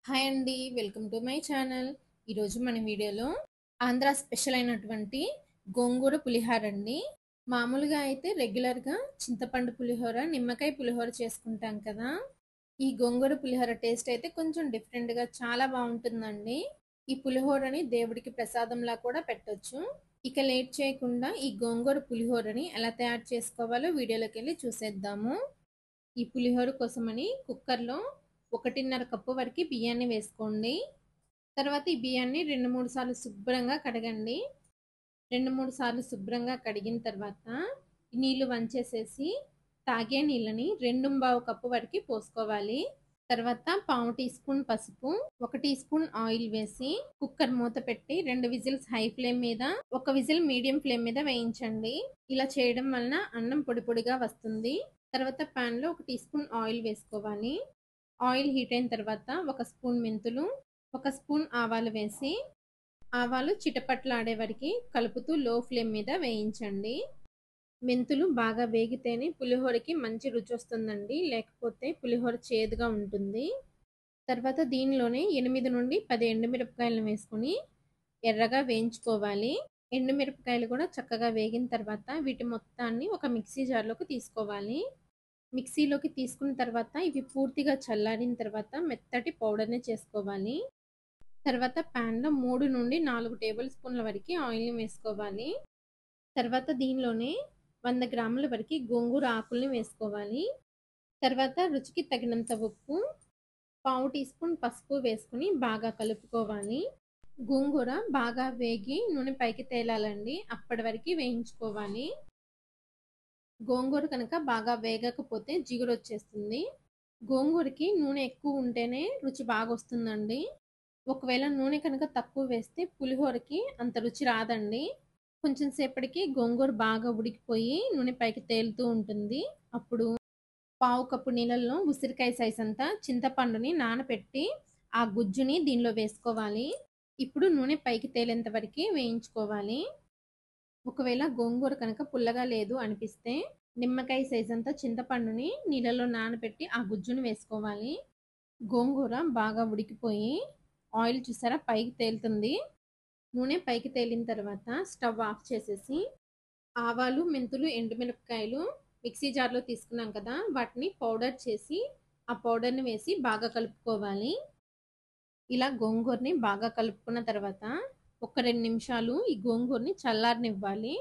Hi అండి. Welcome to my channel. ఈరోజు మన వీడియోలో ఆంధ్ర స్పెషల్ అయినటువంటి గోంగూర పులిహోర అండి. మామూలుగా అయితే రెగ్యులర్గా చింతపండు పులిహోర, నిమ్మకాయ పులిహోర చేసుకుంటాం కదా. ఈ గోంగూర పులిహోర టేస్ట్ అయితే కొంచెం డిఫరెంట్గా చాలా బాగుంటుందండి. ఈ పులిహోరని దేవుడికి ప్రసాదంలా కూడా పెట్టొచ్చు. ఇక లేట్ చేయకుండా ఈ గోంగూర పులిహోరని ఎలా తయారు చేసుకోవాలో వీడియోలోకి వెళ్ళి చూసేద్దాము. ఈ పులిహోర కోసమని కుక్కర్లో 1.5 కప్పు వరకు బియ్యాన్ని వేసుకోండి. తర్వాత ఈ బియ్యాన్ని 2-3 సార్లు శుభ్రంగా కడగండి. 2-3 సార్లు శుభ్రంగా కడిగిన తర్వాత నీళ్లు వంచేసేసి తాగే నీళ్ళని 2.25 కప్పు వరకు పోసుకోవాలి. తర్వాత 1/2 టీ స్పూన్ పసుపు, 1 టీ స్పూన్ ఆయిల్ వేసి కుక్కర్ మూత పెట్టి 2 విజిల్స్ హై ఫ్లేమ్ మీద, 1 విజిల్ మీడియం ఫ్లేమ్ మీద వేయించండి. ఇలా చేయడం వలన అన్నం పొడి పొడిగా వస్తుంది. తర్వాత పాన్ లో 1 టీ స్పూన్ ఆయిల్ వేసుకోవాలి. ఆయిల్ హీట్ అయిన తర్వాత 1 స్పూన్ మెంతులు, 1 స్పూన్ ఆవాలు వేసి ఆవాలు చిటపట్లాడే వరకు కలుపుతూ లో ఫ్లేమ్ మీద వేయించండి. మెంతులు బాగా వేగితేనే పులిహోరకి మంచి రుచి వస్తుందండి, లేకపోతే పులిహోర చేదుగా ఉంటుంది. తర్వాత దీనిలోనే 8 నుండి 10 ఎండుమిరపకాయలను వేసుకొని ఎర్రగా వేయించుకోవాలి. ఎండుమిరపకాయలు కూడా చక్కగా వేగిన తర్వాత వీటి మొత్తాన్ని ఒక మిక్సీ జార్లోకి తీసుకోవాలి. మిక్సీలోకి తీసుకున్న తర్వాత ఇవి పూర్తిగా చల్లారిన తర్వాత మెత్తటి పౌడర్ని చేసుకోవాలి. తర్వాత ప్యాన్లో 3 నుండి 4 టేబుల్ స్పూన్ల వరకు ఆయిల్ని వేసుకోవాలి. తర్వాత దీనిలోనే 100 గ్రాముల వరకు గోంగూర ఆకుల్ని వేసుకోవాలి. తర్వాత రుచికి తగినంత ఉప్పు, 1/2 టీ స్పూన్ పసుపు వేసుకుని బాగా కలుపుకోవాలి. గోంగూర బాగా వేగి నూనె పైకి తేలాలండి, అప్పటి వరకు వేయించుకోవాలి. గోంగూర కనుక బాగా వేగకపోతే జిగురు వచ్చేస్తుంది. గోంగూరకి నూనె ఎక్కువ ఉంటేనే రుచి బాగా వస్తుందండి. ఒకవేళ నూనె కనుక తక్కువ వేస్తే పులిహోరకి అంత రుచి రాదండి. కొంచెం సేపటికి గోంగూర బాగా ఉడికిపోయి నూనె పైకి తేలుతూ ఉంటుంది. అప్పుడు 1/2 కప్పు నీళ్ళల్లో ఉసిరికాయ సైజ్ అంతా చింతపండుని నానబెట్టి ఆ గుజ్జుని దీనిలో వేసుకోవాలి. ఇప్పుడు నూనె పైకి తేలేంత వరకు వేయించుకోవాలి. ఒకవేళ గోంగూర కనుక పుల్లగా లేదు అనిపిస్తే నిమ్మకాయ సైజ్ అంతా చింతపండుని నీళ్ళలో నానబెట్టి ఆ గుజ్జును వేసుకోవాలి. గోంగూర బాగా ఉడికిపోయి ఆయిల్ చూసారా పైకి తేలుతుంది. నూనె పైకి తేలిన తర్వాత స్టవ్ ఆఫ్ చేసేసి ఆవాలు, మెంతులు, ఎండుమిరపకాయలు మిక్సీ జార్లో తీసుకున్నాం కదా, వాటిని పౌడర్ చేసి ఆ పౌడర్ని వేసి బాగా కలుపుకోవాలి. ఇలా గోంగూరని బాగా కలుపుకున్న తర్వాత ఒక 2 నిమిషాలు ఈ గోంగూరని చల్లారనివ్వాలి.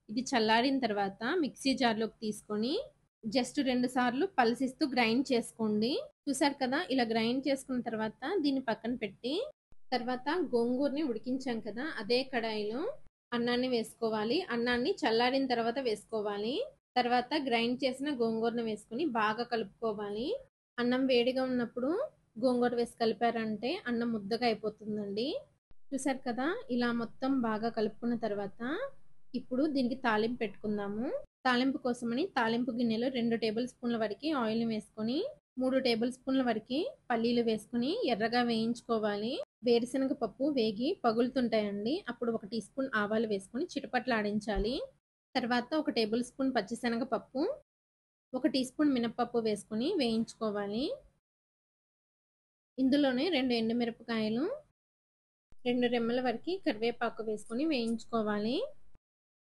ఇది చల్లారిన తర్వాత మిక్సీ జార్లోకి తీసుకొని జస్ట్ 2 సార్లు పల్సిస్తూ గ్రైండ్ చేసుకోండి. చూసారు కదా, ఇలా గ్రైండ్ చేసుకున్న తర్వాత దీన్ని పక్కన పెట్టి తర్వాత గోంగూరని ఉడికించాం కదా, అదే కడాయిలో అన్నాన్ని వేసుకోవాలి. అన్నాన్ని చల్లారిన తర్వాత వేసుకోవాలి. తర్వాత గ్రైండ్ చేసిన గోంగూరను వేసుకుని బాగా కలుపుకోవాలి. అన్నం వేడిగా ఉన్నప్పుడు గోంగూర వేసి కలిపారంటే అన్నం ముద్దగా అయిపోతుందండి. చూసారు కదా, ఇలా మొత్తం బాగా కలుపుకున్న తర్వాత ఇప్పుడు దీనికి తాలింపు పెట్టుకుందాము. తాలింపు కోసమని తాలింపు గిన్నెలో 2 టేబుల్ స్పూన్ల వరకు ఆయిల్ని వేసుకొని 3 టేబుల్ స్పూన్ల వరకు పల్లీలు వేసుకుని ఎర్రగా వేయించుకోవాలి. వేరుశనగ పప్పు వేగి పగులుతుంటాయండి, అప్పుడు 1 టీ స్పూన్ ఆవాలు వేసుకొని చిటపట్లాడించాలి. తర్వాత 1 టేబుల్ స్పూన్ పచ్చిశనగ పప్పు, 1 టీ స్పూన్ మినపప్పు వేసుకొని వేయించుకోవాలి. ఇందులోనే 2 ఎండుమిరపకాయలు, 2 రెమ్మల వరకు కరివేపాకు వేసుకొని వేయించుకోవాలి.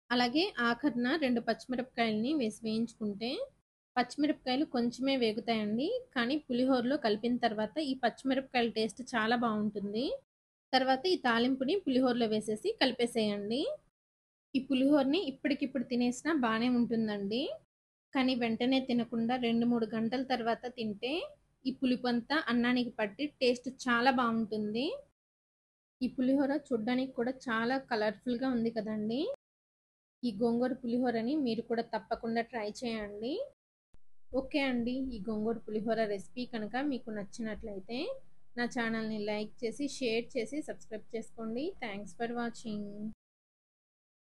అలాగే ఆఖరిన 2 పచ్చిమిరపకాయలని వేసి వేయించుకుంటే పచ్చిమిరపకాయలు కొంచెమే వేగుతాయండి, కానీ పులిహోరలో కలిపిన తర్వాత ఈ పచ్చిమిరపకాయల టేస్ట్ చాలా బాగుంటుంది. తర్వాత ఈ తాలింపుని పులిహోరలో వేసేసి కలిపేసేయండి. ఈ పులిహోరని ఇప్పటికిప్పుడు తినేసినా బాగానే ఉంటుందండి, కానీ వెంటనే తినకుండా 2-3 గంటల తర్వాత తింటే ఈ పులుపంతా అన్నానికి పట్టి టేస్ట్ చాలా బాగుంటుంది. ఈ పులిహోర చూడ్డానికి కూడా చాలా కలర్ఫుల్గా ఉంది కదండి. ఈ గోంగూర పులిహోరని మీరు కూడా తప్పకుండా ట్రై చేయండి. ఓకే అండి, ఈ గోంగూర పులిహోర రెసిపీ కనుక మీకు నచ్చినట్లయితే నా ఛానల్ని లైక్ చేసి, షేర్ చేసి, సబ్స్క్రైబ్ చేసుకోండి. Thanks for watching.